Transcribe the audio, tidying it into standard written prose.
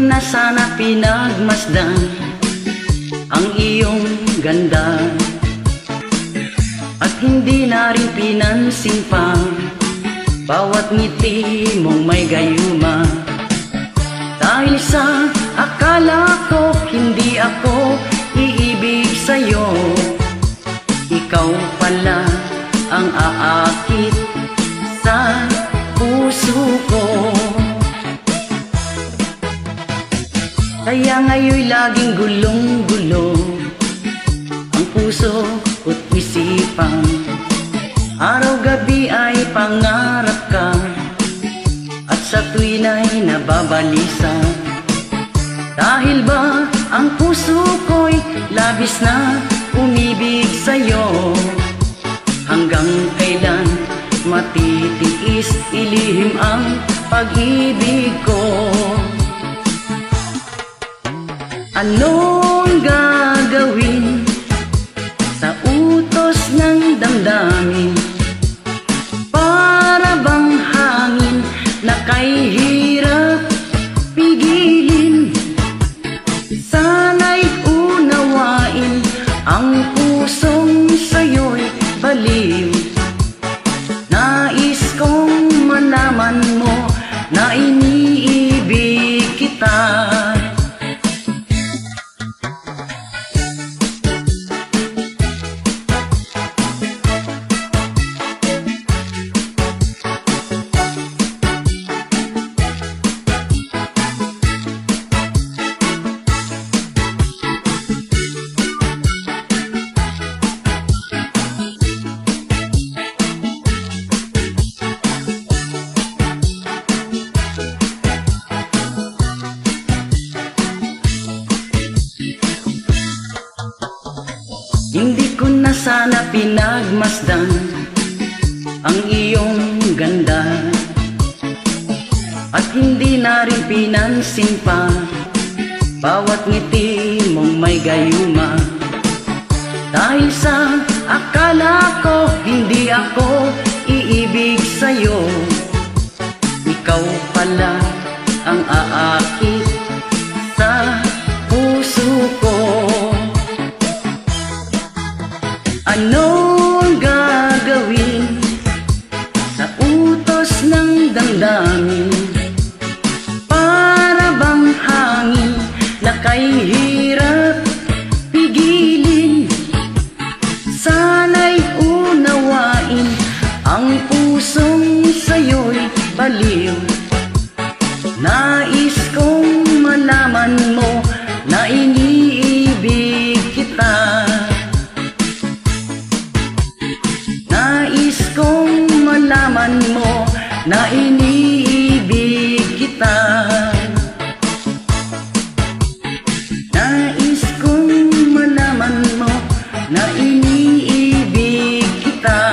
na sana pinagmasdan ang iyong ganda, at hindi na rin pinansin pa bawat ngiti mong may gayuma. Dahil sa akala ko hindi ako iibig sa'yo, ikaw pala ang aakit sa puso ko. Kaya ngayon'y laging gulong-gulo ang puso ko't isipan. Araw-gabi ay pangarap ka, at sa tuwin ay nababalisa. Dahil ba ang puso ko'y labis na umibig sa'yo? Hanggang kailan matitiis ilihim ang pag-ibig ko? Anong gagawin sa utos ng damdamin? Para bang hangin na kay hirap pigilin? Sana'y unawain ang pusong sa'yo'y baliw. Nais kong malaman mo na iniibig kita. Hindi ko na sana pinagmasdan ang iyong ganda, at hindi na rin pinansin pa bawat ngiti mong may gayuma. Dahil sa akala ko hindi ako iibig sa'yo, ikaw pala ang aakit sa puso ko. Anong gagawin sa utos ng damdamin? Para bang hangin na kay hirap pigilin? Sana'y unawain ang pusong sa'yo'y baliw. Nais kong malaman mo na iniibig kita. Nais kong malaman mo na iniibig kita. Nais kong malaman mo na iniibig kita.